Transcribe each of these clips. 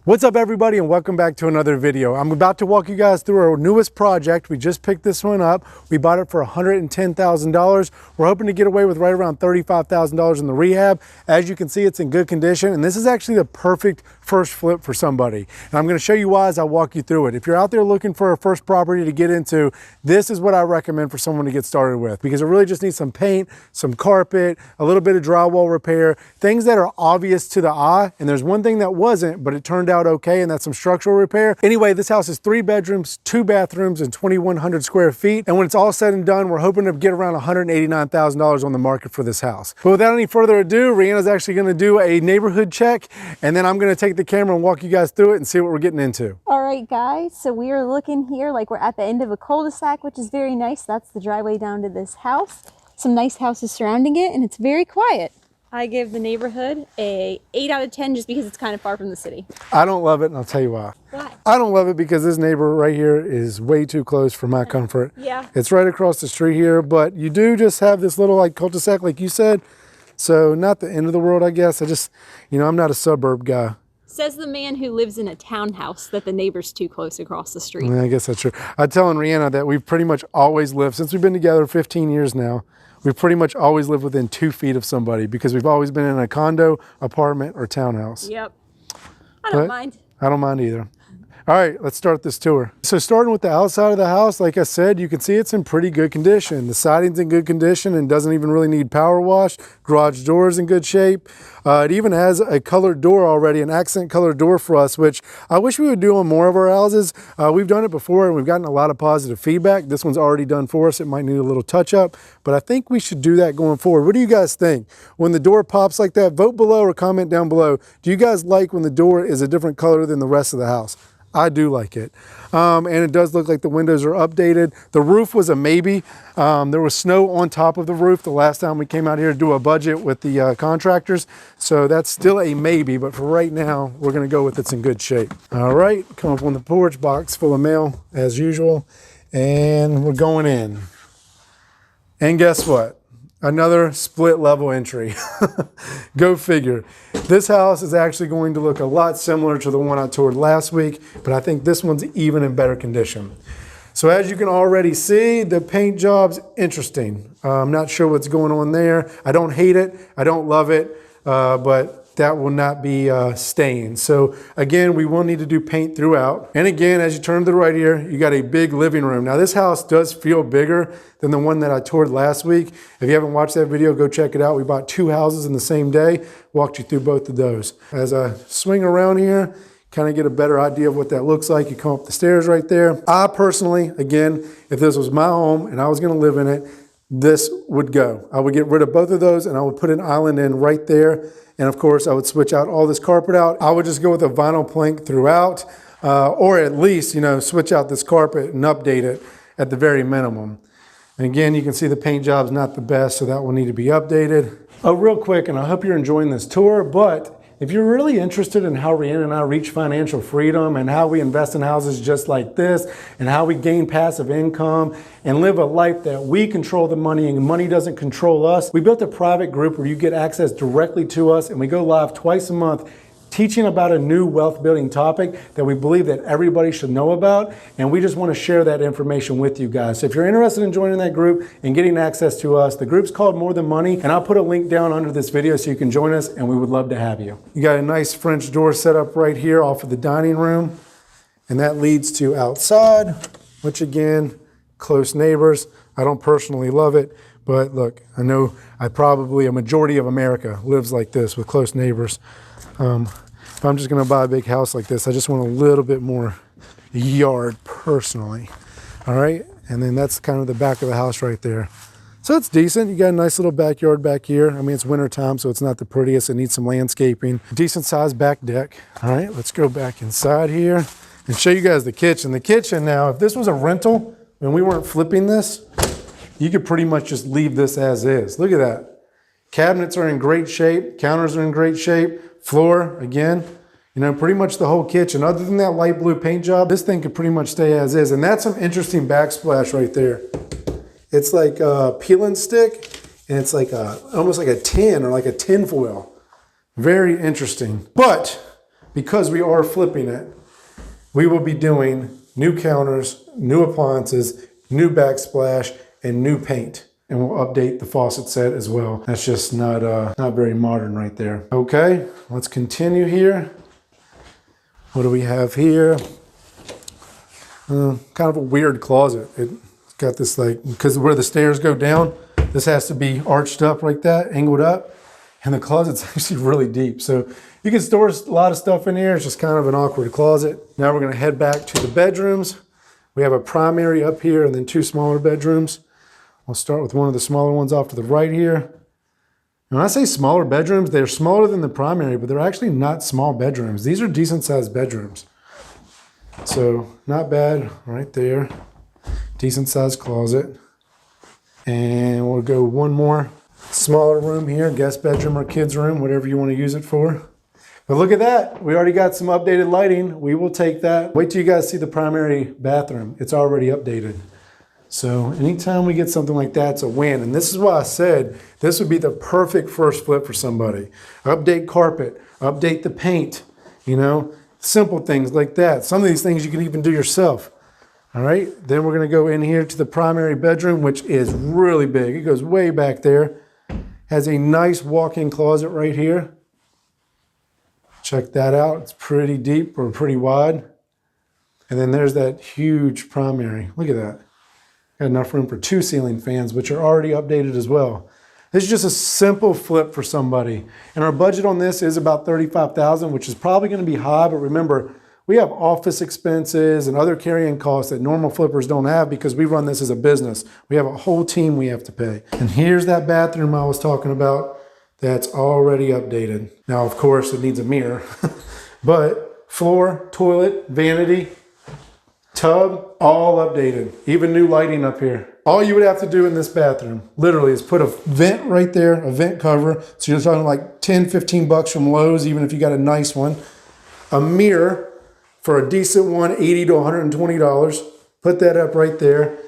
What's up everybody and welcome back to another video. I'm about to walk you guys through our newest project. We just picked this one up. We bought it for $110,000. We're hoping to get away with right around $35,000 in the rehab. As you can see, it's in good condition and this is actually the perfect first flip for somebody. And I'm going to show you why as I walk you through it. If you're out there looking for a first property to get into, this is what I recommend for someone to get started with, because it really just needs some paint, some carpet, a little bit of drywall repair, things that are obvious to the eye. And there's one thing that wasn't, but it turned out okay, and that's some structural repair. Anyway, this house is 3 bedrooms, 2 bathrooms, and 2,100 square feet. And when it's all said and done, we're hoping to get around $189,000 on the market for this house. But without any further ado, Rhianna's actually gonna do a neighborhood check, and then I'm gonna take the camera and walk you guys through it and see what we're getting into. All right, guys, so we are looking here like we're at the end of a cul-de-sac, which is very nice. That's the driveway down to this house. Some nice houses surrounding it, and it's very quiet. I give the neighborhood a 8 out of 10 just because it's kind of far from the city. I don't love it, and I'll tell you why. Why? I don't love it because this neighbor right here is way too close for my comfort. Yeah. It's right across the street here, but you do just have this little like cul-de-sac like you said. So not the end of the world, I guess. I just, I'm not a suburb guy. Says the man who lives in a townhouse that the neighbor's too close across the street. I guess that's true. I'm telling Rhianna that we've pretty much always lived, since we've been together 15 years now, we've pretty much always lived within 2 feet of somebody because we've always been in a condo, apartment, or townhouse. Yep. I don't mind. I don't mind either. All right, let's start this tour. So starting with the outside of the house, like I said, you can see it's in pretty good condition. The siding's in good condition and doesn't even really need power wash. Garage door's in good shape. It even has a colored door already, an accent colored door for us, which I wish we would do on more of our houses. We've done it before and we've gotten a lot of positive feedback. This one's already done for us. It might need a little touch up, but I think we should do that going forward. What do you guys think? When the door pops like that, vote below or comment down below. Do you guys like when the door is a different color than the rest of the house? I do like it. And it does look like the windows are updated. The roof was a maybe. There was snow on top of the roof the last time we came out here to do a budget with the contractors. So that's still a maybe, but for right now, we're gonna go with it's in good shape. All right, come up on the porch, box full of mail as usual. And we're going in. And guess what? Another split level entry. Go figure. This house is actually going to look a lot similar to the one I toured last week, but I think this one's even in better condition. So as you can already see, the paint job's interesting. I'm not sure what's going on there. I don't hate it. I don't love it, but that will not be staying. So again, we will need to do paint throughout. And again, as you turn to the right here, you got a big living room. Now this house does feel bigger than the one that I toured last week. If you haven't watched that video, go check it out. We bought 2 houses in the same day, walked you through both of those. As I swing around here, kind of get a better idea of what that looks like. You come up the stairs right there. I personally, again, if this was my home and I was gonna live in it, this would go. I would get rid of both of those and I would put an island in right there. And of course, I would switch out all this carpet out. I would just go with a vinyl plank throughout, or at least, switch out this carpet and update it at the very minimum. And again, you can see the paint job's not the best, so that will need to be updated. Oh, real quick, and I hope you're enjoying this tour, but if you're really interested in how Rhianna and I reach financial freedom and how we invest in houses just like this and how we gain passive income and live a life that we control the money and money doesn't control us, we built a private group where you get access directly to us and we go live twice a month teaching about a new wealth building topic that we believe that everybody should know about, and we just want to share that information with you guys. So if you're interested in joining that group and getting access to us, the group's called More Than Money, and I'll put a link down under this video so you can join us, and we would love to have you. You got a nice French door set up right here off of the dining room, and that leads to outside, which again, close neighbors. I don't personally love it, but look, I know probably a majority of America lives like this with close neighbors. If I'm just gonna buy a big house like this, I just want a little bit more yard personally. All right, and then that's kind of the back of the house right there. So it's decent. You got a nice little backyard back here. I mean, it's winter time, so it's not the prettiest. It needs some landscaping. Decent sized back deck. All right, let's go back inside here and show you guys the kitchen. The kitchen now, if this was a rental and we weren't flipping this, you could pretty much just leave this as is. Look at that. Cabinets are in great shape. Counters are in great shape. Floor, again, pretty much the whole kitchen. Other than that light blue paint job, this thing could pretty much stay as is. And that's some interesting backsplash right there. It's like a peel and stick, and it's like almost like a tin or like a tin foil. Very interesting. But because we are flipping it, we will be doing new counters, new appliances, new backsplash, and new paint. And we'll update the faucet set as well. That's just not very modern right there. Okay, let's continue here. What do we have here? Kind of a weird closet. It's got this like, because where the stairs go down, this has to be arched up like that, angled up. And the closet's actually really deep. So you can store a lot of stuff in here. It's just kind of an awkward closet. Now we're gonna head back to the bedrooms. We have a primary up here and then 2 smaller bedrooms. I'll start with one of the smaller ones off to the right here. And when I say smaller bedrooms, they're smaller than the primary, but they're actually not small bedrooms. These are decent sized bedrooms. So not bad right there. Decent sized closet. And we'll go one more smaller room here, guest bedroom or kids room, whatever you want to use it for. But look at that. We already got some updated lighting. We will take that. Wait till you guys see the primary bathroom. It's already updated. So anytime we get something like that, it's a win. And this is why I said this would be the perfect first flip for somebody. Update carpet, update the paint, you know, simple things like that. Some of these things you can even do yourself. All right, then we're gonna go in here to the primary bedroom, which is really big. It goes way back there. Has a nice walk-in closet right here. Check that out. It's pretty deep or pretty wide. And then there's that huge primary. Look at that. Got enough room for 2 ceiling fans, which are already updated as well. This is just a simple flip for somebody. And our budget on this is about $35,000, which is probably gonna be high, but remember, we have office expenses and other carrying costs that normal flippers don't have because we run this as a business. We have a whole team we have to pay. And here's that bathroom I was talking about that's already updated. Now, of course, it needs a mirror, but floor, toilet, vanity, tub, all updated. Even new lighting up here. All you would have to do in this bathroom, literally, is put a vent right there, a vent cover. So you're talking like 10, 15 bucks from Lowe's, even if you got a nice one. A mirror for a decent one, $80 to $120. Put that up right there.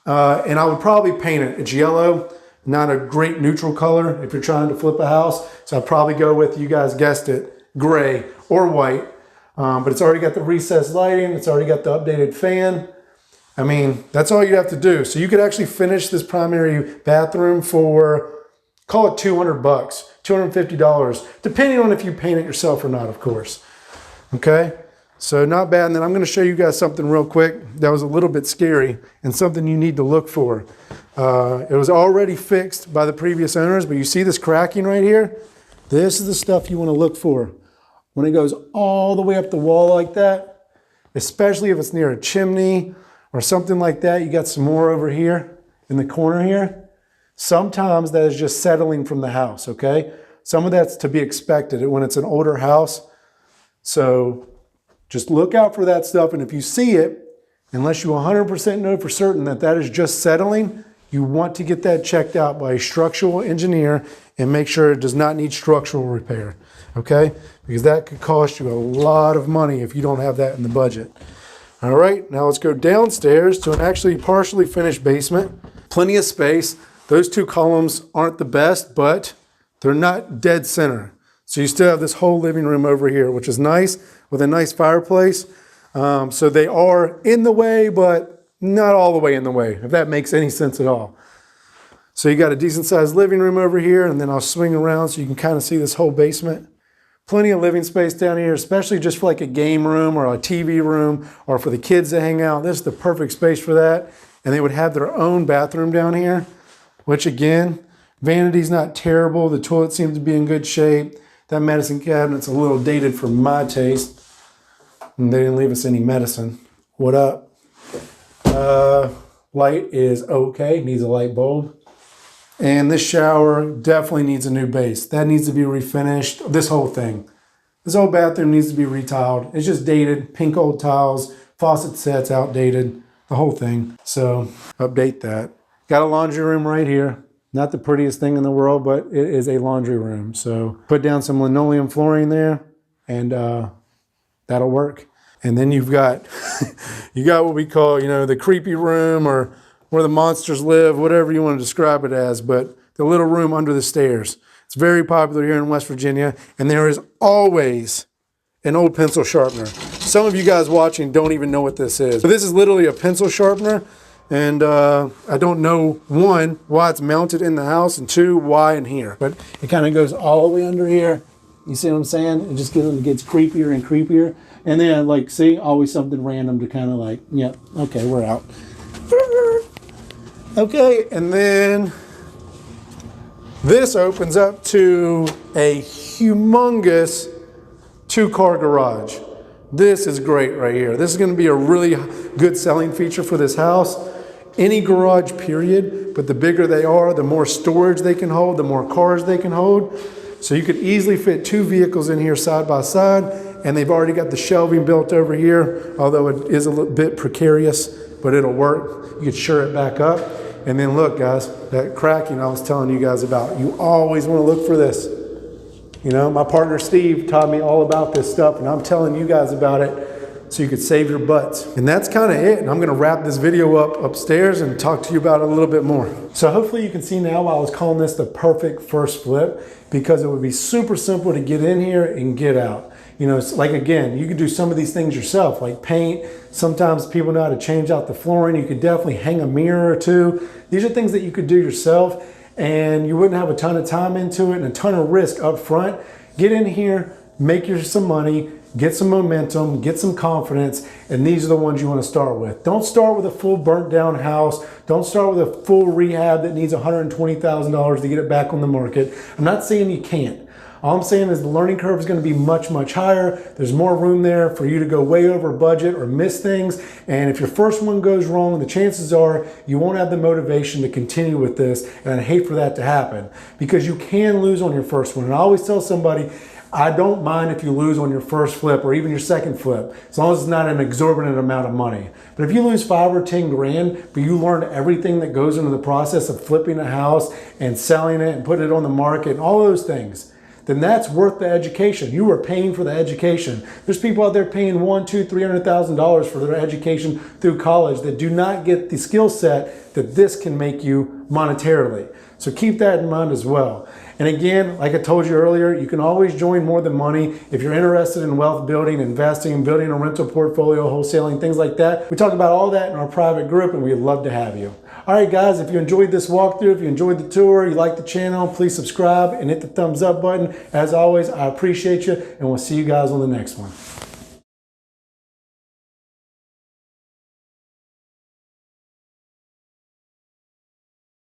And I would probably paint it. It's yellow, not a great neutral color if you're trying to flip a house. So I'd probably go with, you guys guessed it, gray or white. But it's already got the recessed lighting. It's already got the updated fan. I mean, that's all you have to do. So you could actually finish this primary bathroom for, call it 200 bucks, $250, depending on if you paint it yourself or not, of course. Okay, so not bad. And then I'm gonna show you guys something real quick that was a little bit scary and something you need to look for. It was already fixed by the previous owners, but you see this cracking right here? This is the stuff you wanna look for. When it goes all the way up the wall like that, especially if it's near a chimney or something like that, you got some more over here in the corner here. Sometimes that is just settling from the house, okay? Some of that's to be expected when it's an older house. So just look out for that stuff. And if you see it, unless you 100% know for certain that that is just settling, you want to get that checked out by a structural engineer and make sure it does not need structural repair, okay? Because that could cost you a lot of money if you don't have that in the budget. All right, now let's go downstairs to an actually partially finished basement. Plenty of space. Those 2 columns aren't the best, but they're not dead center. So you still have this whole living room over here, which is nice, with a nice fireplace. So they are in the way, but not all the way in the way, if that makes any sense at all. So you got a decent sized living room over here, and then I'll swing around so you can kind of see this whole basement. Plenty of living space down here, especially just for like a game room or a TV room or for the kids to hang out. This is the perfect space for that. And they would have their own bathroom down here, which again, vanity's not terrible. The toilet seems to be in good shape. That medicine cabinet's a little dated for my taste. And they didn't leave us any medicine. What up? Light is okay, needs a light bulb. And this shower definitely needs a new base. That needs to be refinished. This whole thing. This whole bathroom needs to be retiled. It's just dated, pink old tiles, faucet sets outdated, the whole thing. So update that. Got a laundry room right here. Not the prettiest thing in the world, but it is a laundry room. So put down some linoleum flooring there and that'll work. And then you've got, you got what we call, you know, the creepy room or where the monsters live, whatever you want to describe it as, but the little room under the stairs. It's very popular here in West Virginia, and there is always an old pencil sharpener. Some of you guys watching don't even know what this is. But this is literally a pencil sharpener, and I don't know, one, why it's mounted in the house, and two, why in here. But it kind of goes all the way under here. You see what I'm saying? It just gets creepier and creepier. And then, like, see, always something random to kind of like, yep, okay, we're out. Okay, and then this opens up to a humongous 2-car garage. This is great right here. This is going to be a really good selling feature for this house. Any garage, period, but the bigger they are, the more storage they can hold, the more cars they can hold. So you could easily fit 2 vehicles in here side by side, and they've already got the shelving built over here, although it is a little bit precarious, but it'll work. You could sure it back up. And then look, guys, that cracking I was telling you guys about, you always want to look for this. You know, my partner Steve taught me all about this stuff, and I'm telling you guys about it so you could save your butts. And that's kind of it. And I'm going to wrap this video up upstairs and talk to you about it a little bit more. So hopefully you can see now why I was calling this the perfect first flip, because it would be super simple to get in here and get out. You know, it's like, again, you could do some of these things yourself, like paint. Sometimes people know how to change out the flooring. You could definitely hang a mirror or two. These are things that you could do yourself, and you wouldn't have a ton of time into it and a ton of risk up front. Get in here, make you some money, get some momentum, get some confidence, and these are the ones you want to start with. Don't start with a full burnt down house. Don't start with a full rehab that needs $120,000 to get it back on the market. I'm not saying you can't. All I'm saying is the learning curve is going to be much, much higher. There's more room there for you to go way over budget or miss things. And if your first one goes wrong, the chances are you won't have the motivation to continue with this. And I hate for that to happen, because you can lose on your first one. And I always tell somebody, I don't mind if you lose on your first flip or even your second flip, as long as it's not an exorbitant amount of money. But if you lose 5 or 10 grand, but you learned everything that goes into the process of flipping a house and selling it and putting it on the market and all those things, then that's worth the education. You are paying for the education. There's people out there paying $100,000, $200,000, $300,000 for their education through college that do not get the skill set that this can make you monetarily. So keep that in mind as well. And again, like I told you earlier, you can always join More Than Money if you're interested in wealth building, investing, building a rental portfolio, wholesaling, things like that. We talk about all that in our private group, and we'd love to have you. All right, guys, if you enjoyed this walkthrough, if you enjoyed the tour, you like the channel, please subscribe and hit the thumbs up button. As always, I appreciate you, and we'll see you guys on the next one.